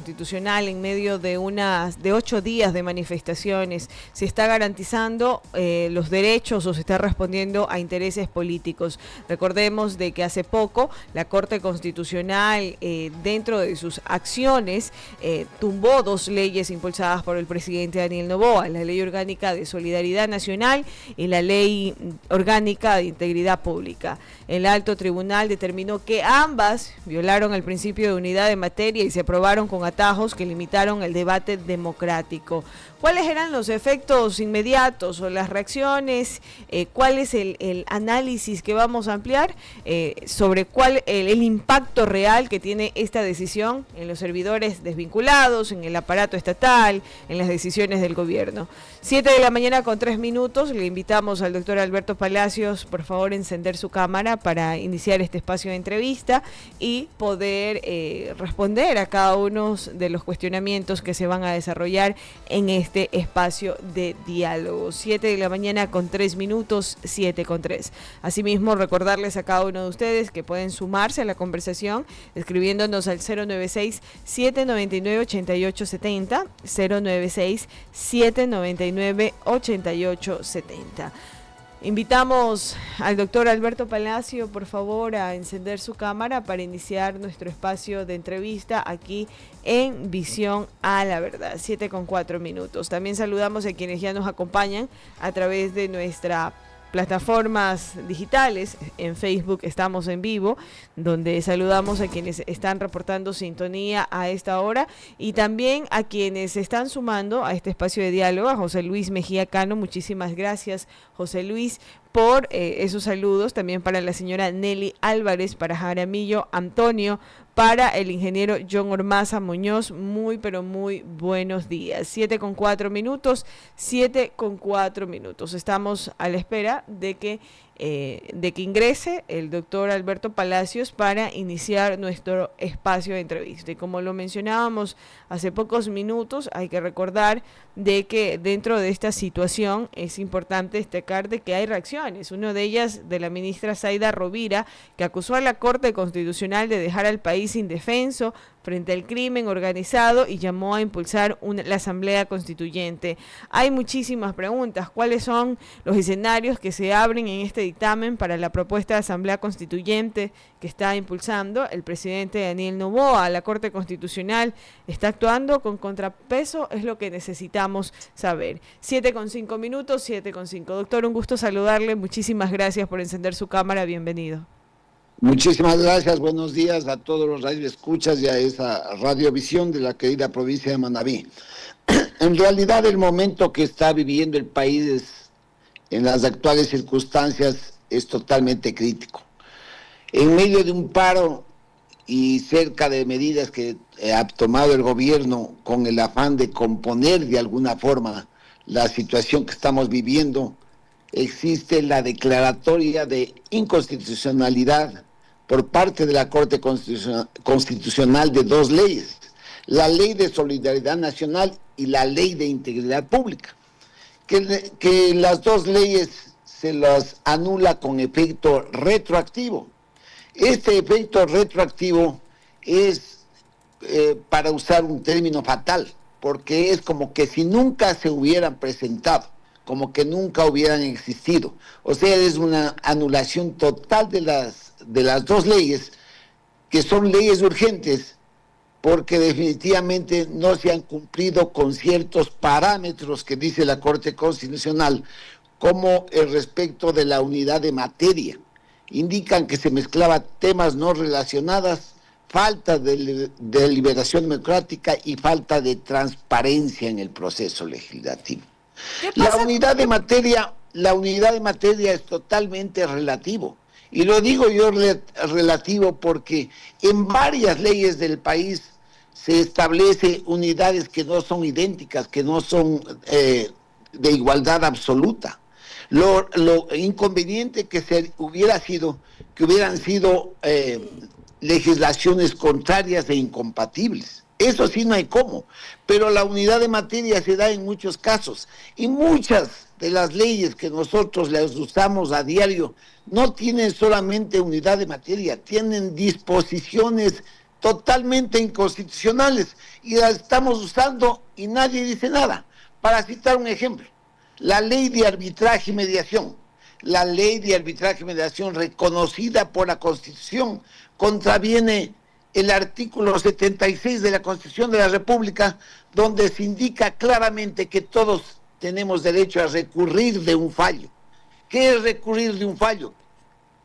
Constitucional en medio de 8 días de manifestaciones, se está garantizando los derechos o se está respondiendo a intereses políticos. Recordemos de que hace poco la Corte Constitucional, dentro de sus acciones, tumbó 2 leyes impulsadas por el presidente Daniel Noboa: la Ley Orgánica de Solidaridad Nacional y la Ley Orgánica de Integridad Pública. El alto tribunal determinó que ambas violaron el principio de unidad de materia y se aprobaron con atajos que limitaron el debate democrático. ¿Cuáles eran los efectos inmediatos o las reacciones? ¿Cuál es el análisis que vamos a ampliar sobre cuál el impacto real que tiene esta decisión en los servidores desvinculados, en el aparato estatal, en las decisiones del gobierno? 7:03 a.m. Le invitamos al doctor Alberto Palacios, por favor, encender su cámara para iniciar este espacio de entrevista y poder responder a cada uno de los cuestionamientos que se van a desarrollar en este espacio de diálogo. 7:03 a.m, 7:03. Asimismo, recordarles a cada uno de ustedes que pueden sumarse a la conversación escribiéndonos al 096-799-8870, 096-799-8870. Invitamos al doctor Alberto Palacio, por favor, a encender su cámara para iniciar nuestro espacio de entrevista aquí en Visión a la Verdad. 7:04. También saludamos a quienes ya nos acompañan a través de nuestra plataformas digitales. En Facebook estamos en vivo, donde saludamos a quienes están reportando sintonía a esta hora y también a quienes se están sumando a este espacio de diálogo. A José Luis Mejía Cano, muchísimas gracias, José Luis, por esos saludos. También para la señora Nelly Álvarez, para Jaramillo Antonio, para el ingeniero John Ormaza Muñoz, muy pero muy buenos días. 7:04, 7:04. Estamos a la espera de que ingrese el doctor Alberto Palacios para iniciar nuestro espacio de entrevista. Y como lo mencionábamos hace pocos minutos, hay que recordar de que dentro de esta situación es importante destacar de que hay reacciones. Una de ellas de la ministra Zaida Rovira, que acusó a la Corte Constitucional de dejar al país indefenso frente al crimen organizado y llamó a impulsar la Asamblea Constituyente. Hay muchísimas preguntas. ¿Cuáles son los escenarios que se abren en este dictamen para la propuesta de Asamblea Constituyente que está impulsando el presidente Daniel Noboa? La Corte Constitucional está actuando con contrapeso, es lo que necesitamos saber. 7:05, 7:05. Doctor, un gusto saludarle. Muchísimas gracias por encender su cámara. Bienvenido. Muchísimas gracias, buenos días a todos los radioescuchas y a esa radiovisión de la querida provincia de Manabí. En realidad, el momento que está viviendo el país en las actuales circunstancias es totalmente crítico. En medio de un paro y cerca de medidas que ha tomado el gobierno con el afán de componer de alguna forma la situación que estamos viviendo, existe la declaratoria de inconstitucionalidad por parte de la Corte Constitucional de 2 leyes, la Ley de Solidaridad Nacional y la Ley de Integridad Pública, que las 2 leyes se las anula con efecto retroactivo. Este efecto retroactivo es, para usar un término fatal, porque es como que si nunca se hubieran presentado, como que nunca hubieran existido. O sea, es una anulación total de las 2 leyes, que son leyes urgentes, porque definitivamente no se han cumplido con ciertos parámetros que dice la Corte Constitucional, como el respecto de la unidad de materia. Indican que se mezclaban temas no relacionados, falta de liberación democrática y falta de transparencia en el proceso legislativo. La unidad de materia es totalmente relativo. Y lo digo yo relativo porque en varias leyes del país se establece unidades que no son idénticas, que no son de igualdad absoluta. Lo inconveniente que hubieran sido legislaciones contrarias e incompatibles. Eso sí no hay cómo, pero la unidad de materia se da en muchos casos y muchas de las leyes que nosotros las usamos a diario no tienen solamente unidad de materia, tienen disposiciones totalmente inconstitucionales y las estamos usando y nadie dice nada. Para citar un ejemplo, la ley de arbitraje y mediación. La ley de arbitraje y mediación reconocida por la Constitución contraviene el artículo 76 de la Constitución de la República, donde se indica claramente que todos tenemos derecho a recurrir de un fallo. ¿Qué es recurrir de un fallo?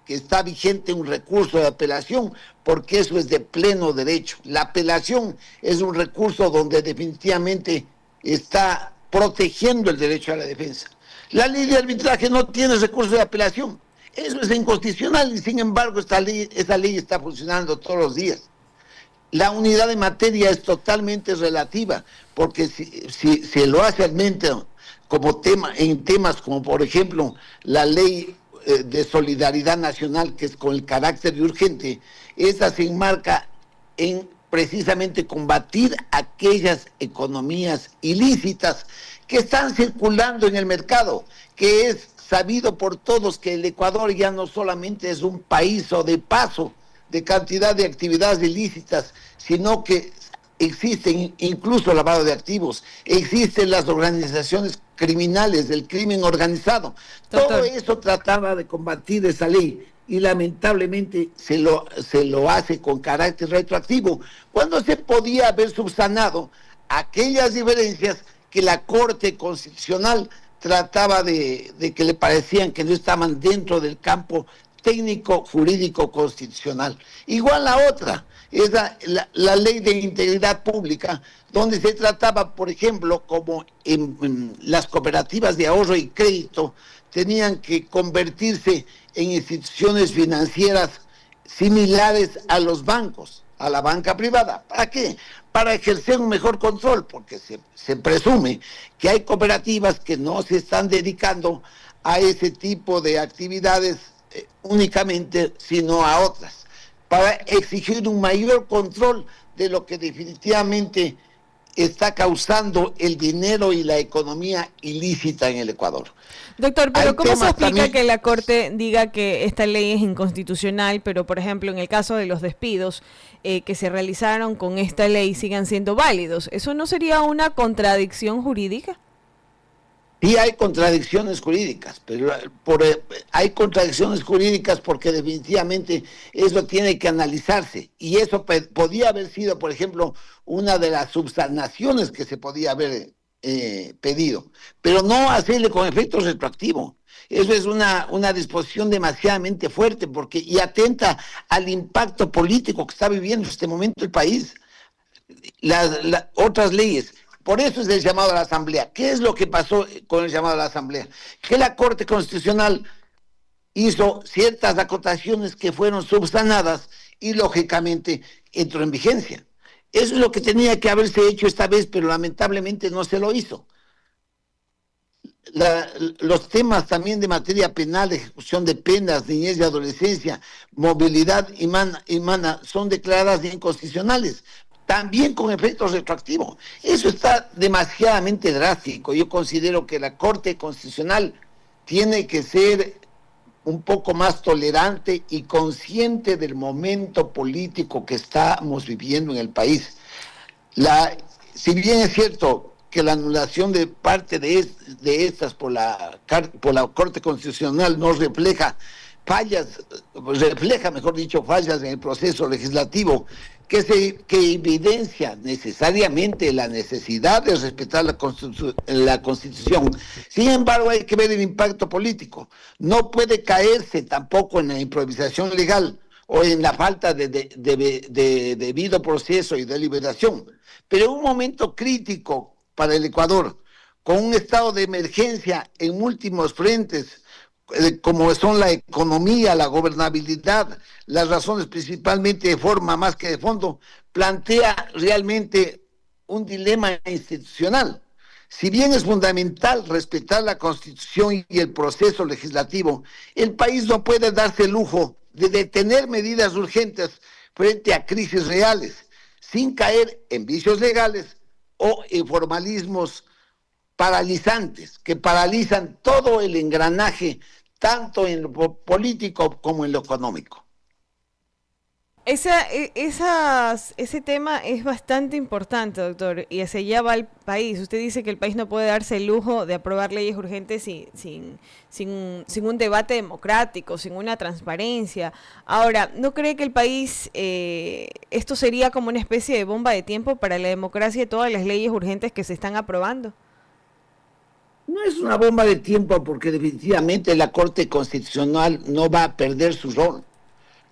Que está vigente un recurso de apelación, porque eso es de pleno derecho. La apelación es un recurso donde definitivamente está protegiendo el derecho a la defensa. La ley de arbitraje no tiene recurso de apelación. Eso es inconstitucional y sin embargo esa ley está funcionando todos los días. La unidad de materia es totalmente relativa, porque si se lo hace al mente como tema, en temas como por ejemplo la ley de solidaridad nacional, que es con el carácter de urgente, esa se enmarca en precisamente combatir aquellas economías ilícitas que están circulando en el mercado, que es sabido por todos que el Ecuador ya no solamente es un país o de paso de cantidad de actividades ilícitas, sino que existen incluso lavado de activos, existen las organizaciones criminales del crimen organizado. Doctor. Todo eso trataba de combatir esa ley y lamentablemente se lo hace con carácter retroactivo, cuando se podía haber subsanado aquellas diferencias que la Corte Constitucional trataba de que le parecían que no estaban dentro del campo técnico jurídico constitucional. Igual la otra es la ley de integridad pública, donde se trataba, por ejemplo, como en las cooperativas de ahorro y crédito tenían que convertirse en instituciones financieras similares a los bancos, a la banca privada. ¿Para qué? Para ejercer un mejor control, porque se presume que hay cooperativas que no se están dedicando a ese tipo de actividades únicamente, sino a otras, para exigir un mayor control de lo que definitivamente está causando el dinero y la economía ilícita en el Ecuador. Doctor, pero ¿cómo se explica que la Corte diga que esta ley es inconstitucional, pero por ejemplo en el caso de los despidos que se realizaron con esta ley sigan siendo válidos? ¿Eso no sería una contradicción jurídica? Sí hay contradicciones jurídicas, pero hay contradicciones jurídicas porque definitivamente eso tiene que analizarse y eso podía haber sido, por ejemplo, una de las subsanaciones que se podía haber pedido, pero no hacerle con efecto retroactivo. Eso es una disposición demasiadamente fuerte porque y atenta al impacto político que está viviendo en este momento el país. Otras leyes. Por eso es el llamado a la Asamblea. ¿Qué es lo que pasó con el llamado a la Asamblea? Que la Corte Constitucional hizo ciertas acotaciones que fueron subsanadas y lógicamente entró en vigencia. Eso es lo que tenía que haberse hecho esta vez, pero lamentablemente no se lo hizo. Los temas también de materia penal, de ejecución de penas, niñez y adolescencia, movilidad humana son declaradas inconstitucionales, también con efectos retroactivos. Eso está demasiadamente drástico. Yo considero que la Corte Constitucional tiene que ser un poco más tolerante y consciente del momento político que estamos viviendo en el país. Si bien es cierto que la anulación de parte de estas por la Corte Constitucional no refleja mejor dicho, fallas en el proceso legislativo, que evidencia necesariamente la necesidad de respetar la Constitución. Sin embargo, hay que ver el impacto político. No puede caerse tampoco en la improvisación legal o en la falta de debido proceso y deliberación. Pero en un momento crítico para el Ecuador, con un estado de emergencia en múltiples frentes, como son la economía, la gobernabilidad, las razones principalmente de forma más que de fondo, plantea realmente un dilema institucional. Si bien es fundamental respetar la Constitución y el proceso legislativo, el país no puede darse el lujo de detener medidas urgentes frente a crisis reales, sin caer en vicios legales o en formalismos paralizantes, que paralizan todo el engranaje, tanto en lo político como en lo económico. Ese tema es bastante importante, doctor, y hacia allá va el país. Usted dice que el país no puede darse el lujo de aprobar leyes urgentes sin un debate democrático, sin una transparencia. Ahora, ¿no cree que el país, esto sería como una especie de bomba de tiempo para la democracia y todas las leyes urgentes que se están aprobando? No es una bomba de tiempo porque definitivamente la Corte Constitucional no va a perder su rol.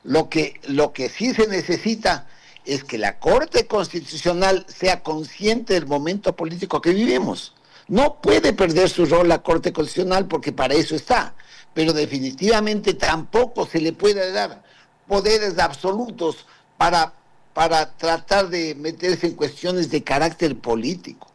Lo que sí se necesita es que la Corte Constitucional sea consciente del momento político que vivimos. No puede perder su rol la Corte Constitucional porque para eso está, pero definitivamente tampoco se le puede dar poderes absolutos para tratar de meterse en cuestiones de carácter político,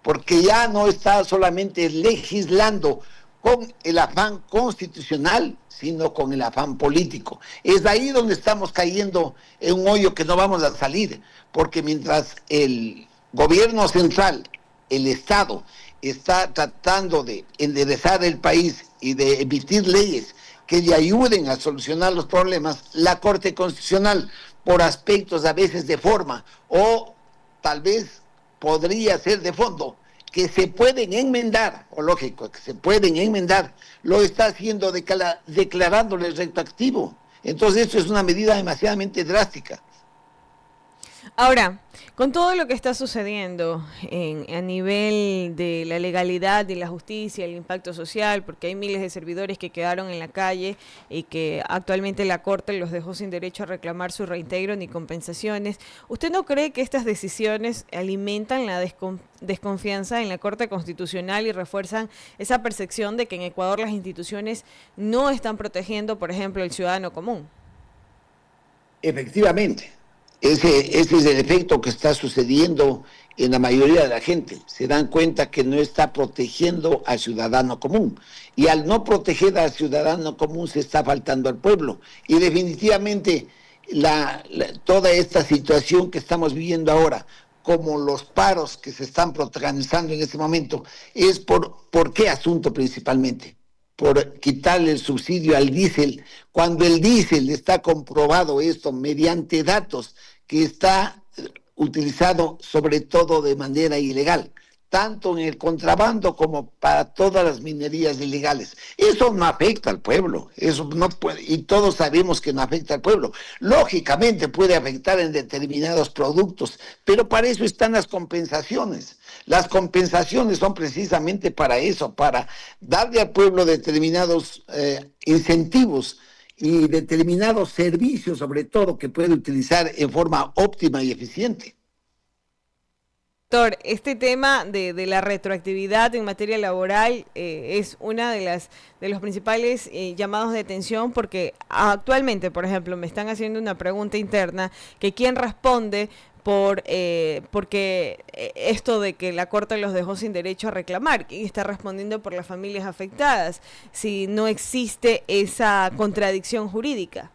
porque ya no está solamente legislando con el afán constitucional, sino con el afán político. Es ahí donde estamos cayendo en un hoyo que no vamos a salir, porque mientras el gobierno central, el Estado, está tratando de enderezar el país y de emitir leyes que le ayuden a solucionar los problemas, la Corte Constitucional, por aspectos a veces de forma o tal vez podría ser de fondo, que se pueden enmendar, o lógico, que se pueden enmendar, lo está haciendo declarándole retroactivo. Entonces esto es una medida demasiadamente drástica. Ahora, con todo lo que está sucediendo a nivel de la legalidad y la justicia, el impacto social, porque hay miles de servidores que quedaron en la calle y que actualmente la Corte los dejó sin derecho a reclamar su reintegro ni compensaciones, ¿usted no cree que estas decisiones alimentan la desconfianza en la Corte Constitucional y refuerzan esa percepción de que en Ecuador las instituciones no están protegiendo, por ejemplo, el ciudadano común? Efectivamente. Ese es el efecto que está sucediendo en la mayoría de la gente. Se dan cuenta que no está protegiendo al ciudadano común. Y al no proteger al ciudadano común se está faltando al pueblo. Y definitivamente toda esta situación que estamos viviendo ahora, como los paros que se están protagonizando en este momento, es ¿por qué asunto principalmente? Por quitarle el subsidio al diésel, cuando el diésel está comprobado esto mediante datos que está utilizado sobre todo de manera ilegal, tanto en el contrabando como para todas las minerías ilegales. Eso no afecta al pueblo, eso no puede, y todos sabemos que no afecta al pueblo. Lógicamente puede afectar en determinados productos, pero para eso están las compensaciones. Las compensaciones son precisamente para eso, para darle al pueblo determinados incentivos y determinados servicios, sobre todo, que puede utilizar en forma óptima y eficiente. Doctor, este tema de la retroactividad en materia laboral es una de los principales llamados de atención porque actualmente, por ejemplo, me están haciendo una pregunta interna que quién responde porque esto de que la Corte los dejó sin derecho a reclamar, quién está respondiendo por las familias afectadas, si no existe esa contradicción jurídica.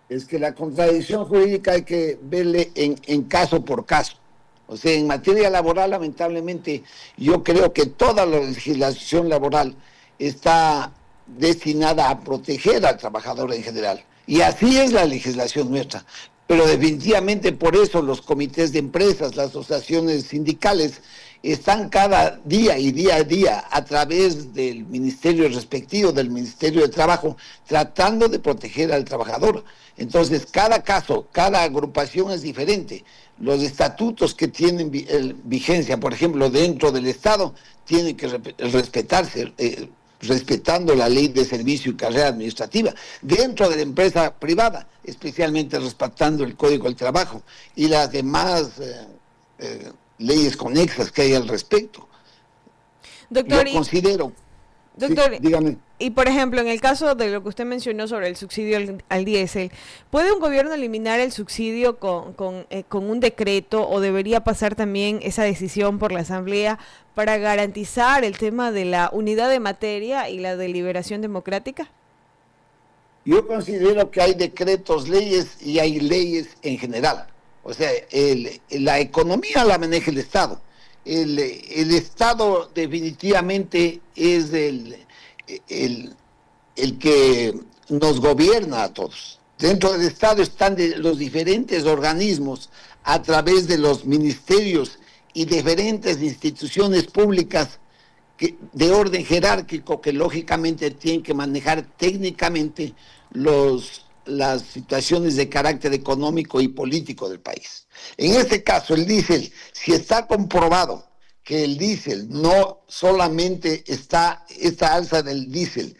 Es que la contradicción jurídica hay que verle en caso por caso. O sea, en materia laboral, lamentablemente, yo creo que toda la legislación laboral está destinada a proteger al trabajador en general. Y así es la legislación nuestra. Pero definitivamente por eso los comités de empresas, las asociaciones sindicales, están cada día y día a día a través del ministerio respectivo, del Ministerio de Trabajo, tratando de proteger al trabajador. Entonces, cada caso, cada agrupación es diferente. Los estatutos que tienen vigencia, por ejemplo, dentro del Estado, tienen que respetarse, respetando la ley de servicio y carrera administrativa. Dentro de la empresa privada, especialmente respetando el Código del Trabajo y las demás leyes conexas que hay al respecto. Doctor, yo considero... Doctor, sí, dígame. Y por ejemplo, en el caso de lo que usted mencionó sobre el subsidio al diésel, ¿puede un gobierno eliminar el subsidio con un decreto o debería pasar también esa decisión por la Asamblea para garantizar el tema de la unidad de materia y la deliberación democrática? Yo considero que hay decretos, leyes y hay leyes en general. O sea, la economía la maneja el Estado. El Estado definitivamente es el que nos gobierna a todos. Dentro del Estado están los diferentes organismos a través de los ministerios y diferentes instituciones públicas de orden jerárquico que lógicamente tienen que manejar técnicamente las situaciones de carácter económico y político del país. En este caso, el diésel, si está comprobado que el diésel no solamente esta alza del diésel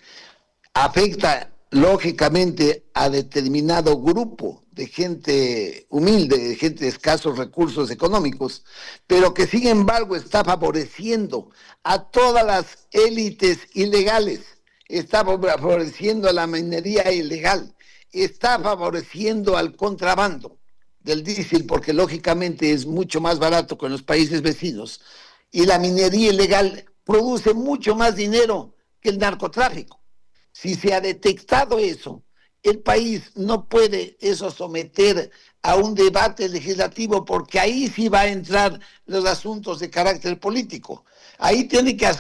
afecta lógicamente a determinado grupo de gente humilde, de gente de escasos recursos económicos, pero que sin embargo está favoreciendo a todas las élites ilegales, está favoreciendo a la minería ilegal, está favoreciendo al contrabando del diésel, porque lógicamente es mucho más barato que en los países vecinos, y la minería ilegal produce mucho más dinero que el narcotráfico. Si se ha detectado eso, el país no puede eso someter a un debate legislativo, porque ahí sí va a entrar los asuntos de carácter político. Ahí tiene que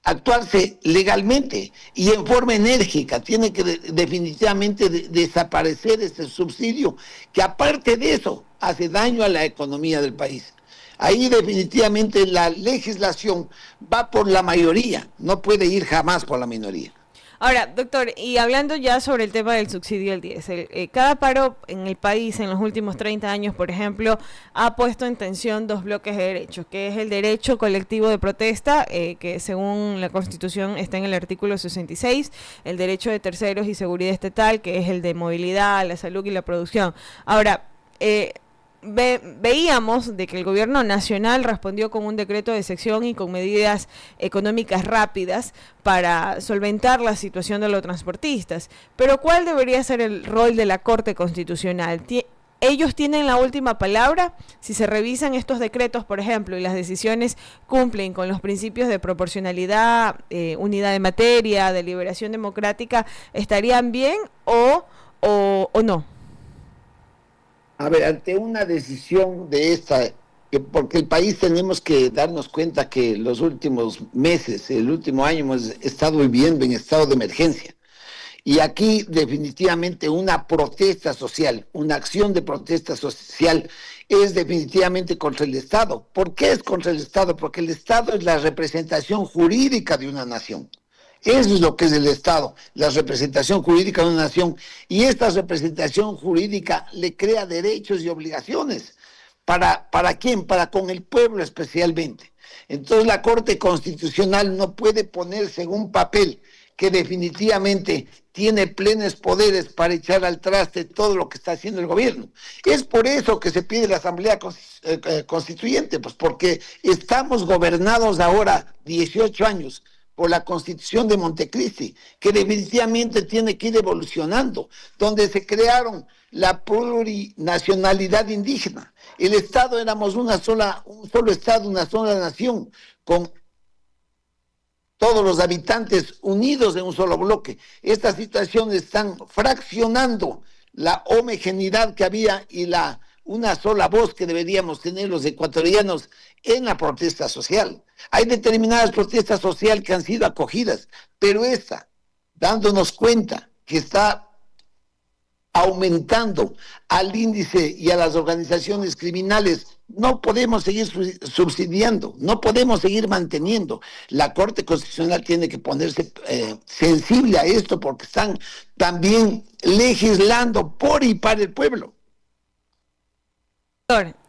actuarse legalmente y en forma enérgica. Tiene que definitivamente desaparecer este subsidio, que aparte de eso hace daño a la economía del país. Ahí definitivamente la legislación va por la mayoría, no puede ir jamás por la minoría. Ahora, doctor, y hablando ya sobre el tema del subsidio al diésel, cada paro en el país en los últimos 30 años, por ejemplo, ha puesto en tensión dos bloques de derechos, que es el derecho colectivo de protesta, que según la Constitución está en el artículo 66, el derecho de terceros y seguridad estatal, que es el de movilidad, la salud y la producción. Ahora, veíamos de que el gobierno nacional respondió con un decreto de sección y con medidas económicas rápidas para solventar la situación de los transportistas. Pero ¿cuál debería ser el rol de la Corte Constitucional? ¿Ellos tienen la última palabra? Si se revisan estos decretos, por ejemplo, y las decisiones cumplen con los principios de proporcionalidad, unidad de materia, deliberación democrática, ¿estarían bien o no? A ver, ante una decisión de esta, porque el país tenemos que darnos cuenta que los últimos meses, el último año hemos estado viviendo en estado de emergencia. Y aquí definitivamente una protesta social, una acción de protesta social es definitivamente contra el Estado. ¿Por qué es contra el Estado? Porque el Estado es la representación jurídica de una nación. Eso es lo que es el Estado, la representación jurídica de una nación. Y esta representación jurídica le crea derechos y obligaciones. ¿Para quién? Para con el pueblo especialmente. Entonces la Corte Constitucional no puede ponerse en un papel que definitivamente tiene plenos poderes para echar al traste todo lo que está haciendo el gobierno. Es por eso que se pide la Asamblea Constituyente, pues porque estamos gobernados ahora 18 años por la Constitución de Montecristi, que definitivamente tiene que ir evolucionando, donde se crearon la plurinacionalidad indígena. El Estado éramos un solo Estado, una sola nación, con todos los habitantes unidos en un solo bloque. Estas situaciones están fraccionando la homogeneidad que había y una sola voz que deberíamos tener los ecuatorianos en la protesta social. Hay determinadas protestas sociales que han sido acogidas, pero esta, dándonos cuenta que está aumentando al índice y a las organizaciones criminales, no podemos seguir subsidiando, no podemos seguir manteniendo. La Corte Constitucional tiene que ponerse sensible a esto, porque están también legislando por y para el pueblo.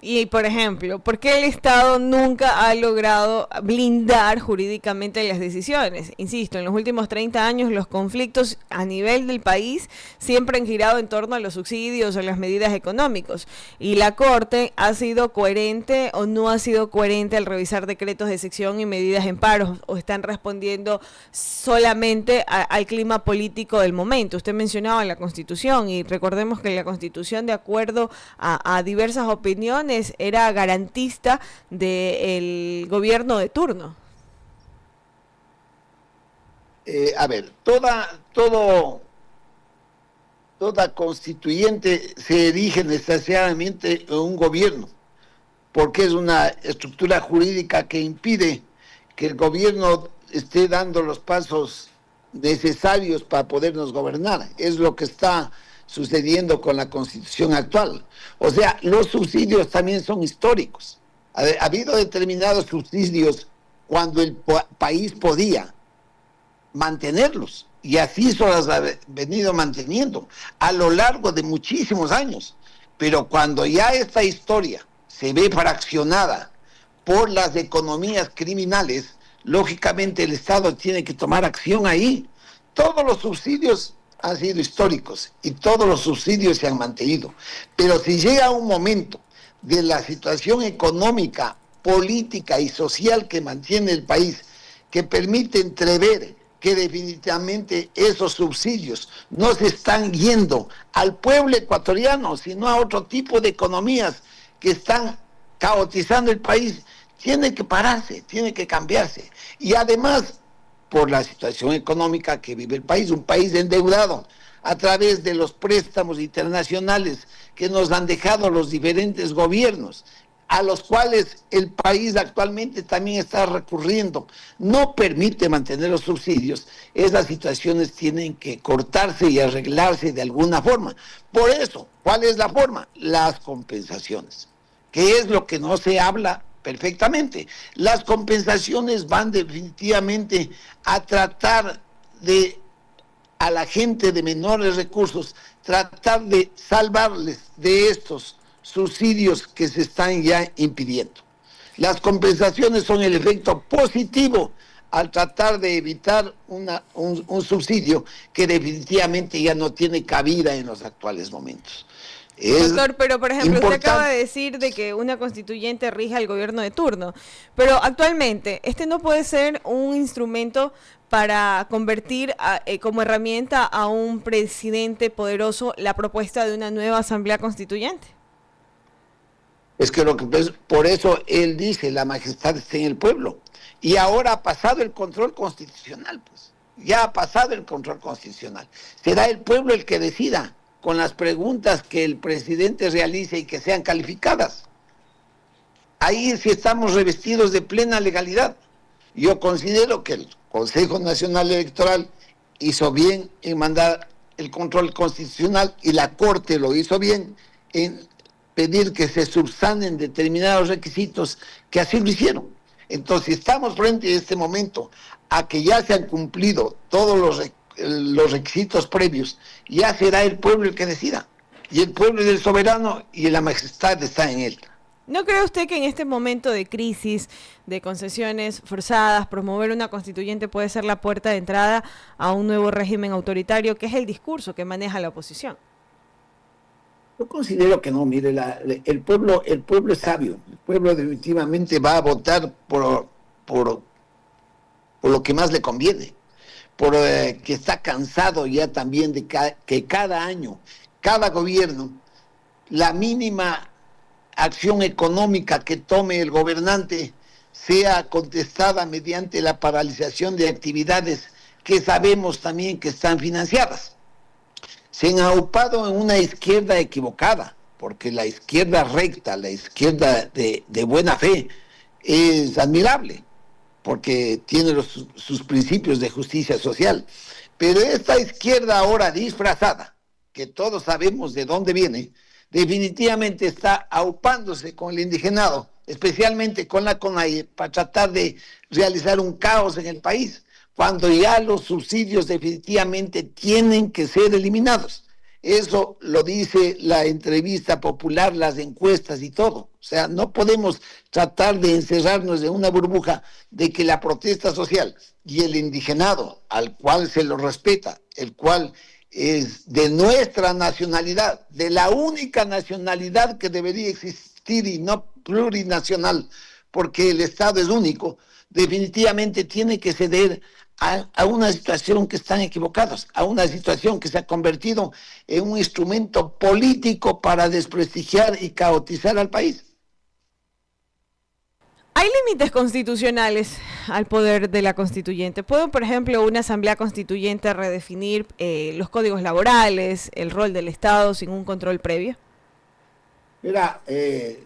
Y, por ejemplo, ¿por qué el Estado nunca ha logrado blindar jurídicamente las decisiones? Insisto, en los últimos 30 años los conflictos a nivel del país siempre han girado en torno a los subsidios o las medidas económicas. Y la Corte ha sido coherente o no ha sido coherente al revisar decretos de sección y medidas en paros, o están respondiendo solamente al clima político del momento. Usted mencionaba la Constitución, y recordemos que la Constitución, de acuerdo a diversas opiniones, era garantista del gobierno de turno. A ver, toda constituyente se erige necesariamente en un gobierno, porque es una estructura jurídica que impide que el gobierno esté dando los pasos necesarios para podernos gobernar. Es lo que está sucediendo con la Constitución actual. O sea, los subsidios también son históricos. Ha habido determinados subsidios cuando el país podía mantenerlos, y así se los ha venido manteniendo a lo largo de muchísimos años. Pero cuando ya esta historia se ve fraccionada por las economías criminales, lógicamente el Estado tiene que tomar acción ahí. Todos los subsidios han sido históricos y todos los subsidios se han mantenido. Pero si llega un momento de la situación económica, política y social que mantiene el país, que permite entrever que definitivamente esos subsidios no se están yendo al pueblo ecuatoriano, sino a otro tipo de economías que están caotizando el país, tiene que pararse, tiene que cambiarse. Y además, por la situación económica que vive el país, un país endeudado a través de los préstamos internacionales que nos han dejado los diferentes gobiernos, a los cuales el país actualmente también está recurriendo, no permite mantener los subsidios. Esas situaciones tienen que cortarse y arreglarse de alguna forma. Por eso, ¿cuál es la forma? Las compensaciones, que es lo que no se habla perfectamente. Las compensaciones van definitivamente a tratar de, a la gente de menores recursos, tratar de salvarles de estos subsidios que se están ya impidiendo. Las compensaciones son el efecto positivo al tratar de evitar un subsidio que definitivamente ya no tiene cabida en los actuales momentos. Doctor, pero por ejemplo, usted acaba de decir de que una constituyente rige al gobierno de turno, pero actualmente este no puede ser un instrumento para convertir como herramienta a un presidente poderoso la propuesta de una nueva asamblea constituyente. Es que por eso él dice, la majestad está en el pueblo. Y ahora ha pasado el control constitucional, pues. Ya ha pasado el control constitucional. Será el pueblo el que decida con las preguntas que el presidente realice y que sean calificadas. Ahí sí estamos revestidos de plena legalidad. Yo considero que el Consejo Nacional Electoral hizo bien en mandar el control constitucional y la Corte lo hizo bien en pedir que se subsanen determinados requisitos que así lo hicieron. Entonces estamos frente a este momento a que ya se han cumplido todos los requisitos previos, ya será el pueblo el que decida, y el pueblo es el soberano y la majestad está en él. ¿No cree usted que en este momento de crisis, de concesiones forzadas, promover una constituyente puede ser la puerta de entrada a un nuevo régimen autoritario, que es el discurso que maneja la oposición? Yo considero que no, mire, el pueblo es sabio, el pueblo definitivamente va a votar por lo que más le conviene, que está cansado ya también de que cada año, cada gobierno, la mínima acción económica que tome el gobernante sea contestada mediante la paralización de actividades que sabemos también que están financiadas. Se han aupado en una izquierda equivocada, porque la izquierda recta, la izquierda de buena fe, es admirable, porque tiene sus principios de justicia social. Pero esta izquierda ahora disfrazada, que todos sabemos de dónde viene, definitivamente está aupándose con el indigenado, especialmente con la CONAIE, para tratar de realizar un caos en el país, cuando ya los subsidios definitivamente tienen que ser eliminados. Eso lo dice la entrevista popular, las encuestas y todo. O sea, no podemos tratar de encerrarnos en una burbuja de que la protesta social y el indigenado, al cual se lo respeta, el cual es de nuestra nacionalidad, de la única nacionalidad que debería existir y no plurinacional, porque el Estado es único, definitivamente tiene que ceder a una situación que están equivocados, a una situación que se ha convertido en un instrumento político para desprestigiar y caotizar al país. ¿Hay límites constitucionales al poder de la constituyente? ¿Puede, por ejemplo, una asamblea constituyente redefinir los códigos laborales, el rol del Estado sin un control previo? Mira,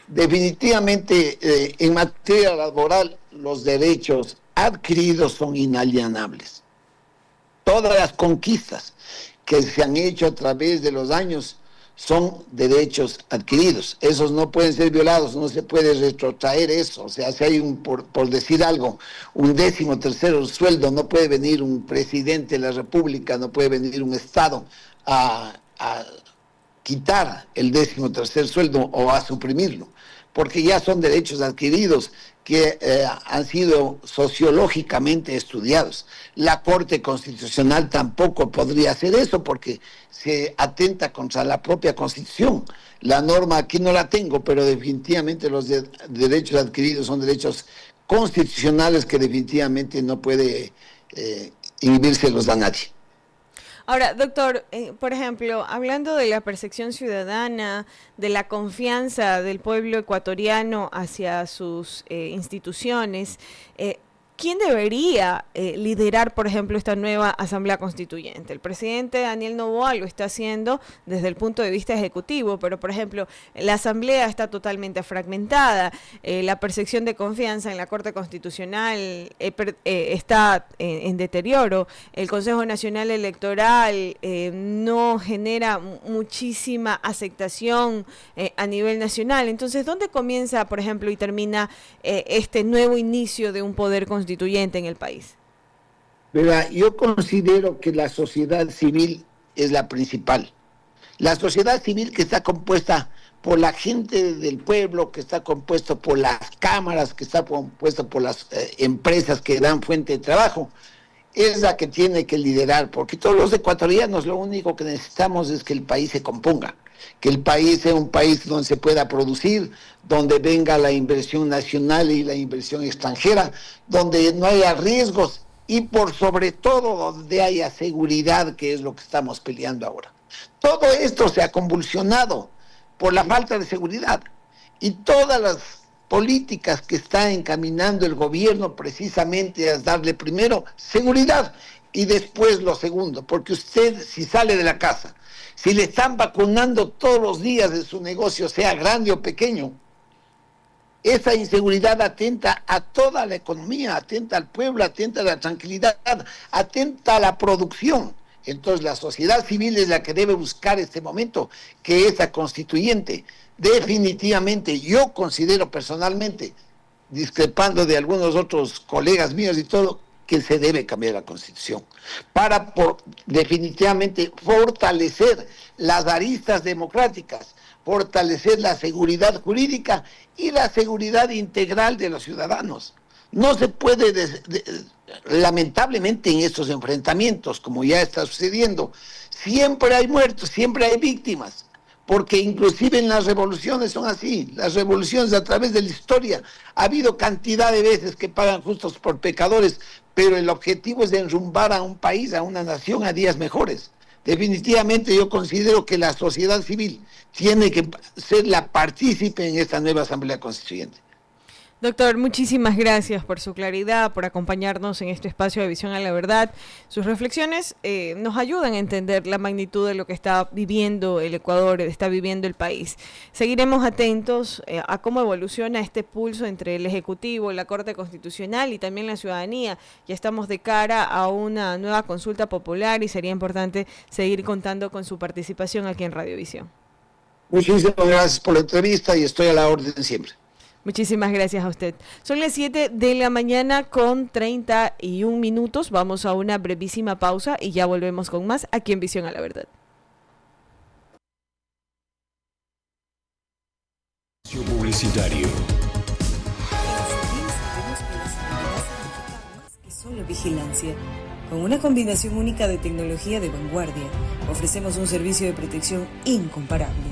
definitivamente en materia laboral los derechos adquiridos son inalienables. Todas las conquistas que se han hecho a través de los años son derechos adquiridos. Esos no pueden ser violados, no se puede retrotraer eso. O sea, si hay por decir algo, un 13º sueldo, no puede venir un presidente de la República, no puede venir un Estado a quitar el 13º sueldo o a suprimirlo, porque ya son derechos adquiridos que han sido sociológicamente estudiados. La Corte Constitucional tampoco podría hacer eso porque se atenta contra la propia Constitución. La norma aquí no la tengo, pero definitivamente los derechos adquiridos son derechos constitucionales que definitivamente no puede inhibírselos a nadie. Ahora, doctor, por ejemplo, hablando de la percepción ciudadana, de la confianza del pueblo ecuatoriano hacia sus instituciones, ¿quién debería liderar, por ejemplo, esta nueva Asamblea Constituyente? El presidente Daniel Noboa lo está haciendo desde el punto de vista ejecutivo, pero, por ejemplo, la Asamblea está totalmente fragmentada, la percepción de confianza en la Corte Constitucional está en deterioro, el Consejo Nacional Electoral no genera muchísima aceptación a nivel nacional. Entonces, ¿dónde comienza, por ejemplo, y termina este nuevo inicio de un poder constituyente en el país? Verá, yo considero que la sociedad civil es la principal. La sociedad civil que está compuesta por la gente del pueblo, que está compuesta por las cámaras, que está compuesta por las empresas que dan fuente de trabajo, es la que tiene que liderar, porque todos los ecuatorianos lo único que necesitamos es que el país se componga, que el país sea un país donde se pueda producir, donde venga la inversión nacional y la inversión extranjera, donde no haya riesgos y por sobre todo donde haya seguridad, que es lo que estamos peleando ahora. Todo esto se ha convulsionado por la falta de seguridad y todas las políticas que está encaminando el gobierno precisamente es darle primero seguridad y después lo segundo, porque usted si sale de la casa, si le están vacunando todos los días de su negocio, sea grande o pequeño, esa inseguridad atenta a toda la economía, atenta al pueblo, atenta a la tranquilidad, atenta a la producción. Entonces la sociedad civil es la que debe buscar este momento, que esa constituyente, definitivamente, yo considero personalmente, discrepando de algunos otros colegas míos y todo, que se debe cambiar la Constitución para definitivamente fortalecer las aristas democráticas, fortalecer la seguridad jurídica y la seguridad integral de los ciudadanos. No se puede, lamentablemente en estos enfrentamientos, como ya está sucediendo, siempre hay muertos, siempre hay víctimas, porque inclusive en las revoluciones son así, las revoluciones a través de la historia, ha habido cantidad de veces que pagan justos por pecadores, pero el objetivo es de enrumbar a un país, a una nación, a días mejores. Definitivamente yo considero que la sociedad civil tiene que ser la partícipe en esta nueva Asamblea Constituyente. Doctor, muchísimas gracias por su claridad, por acompañarnos en este espacio de Visión a la Verdad. Sus reflexiones nos ayudan a entender la magnitud de lo que está viviendo el Ecuador, está viviendo el país. Seguiremos atentos a cómo evoluciona este pulso entre el Ejecutivo, la Corte Constitucional y también la ciudadanía. Ya estamos de cara a una nueva consulta popular y sería importante seguir contando con su participación aquí en Radiovisión. Muchísimas gracias por la entrevista y estoy a la orden siempre. Muchísimas gracias a usted. Son las 7 de la mañana con 31 minutos. Vamos a una brevísima pausa y ya volvemos con más aquí en Visión a la Verdad. Publicitario. Que solo vigilancia. Con una combinación única de tecnología de vanguardia, ofrecemos un servicio de protección incomparable.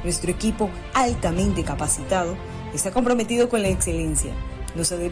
Nuestro equipo altamente capacitado está comprometido con la excelencia. Nos adherimos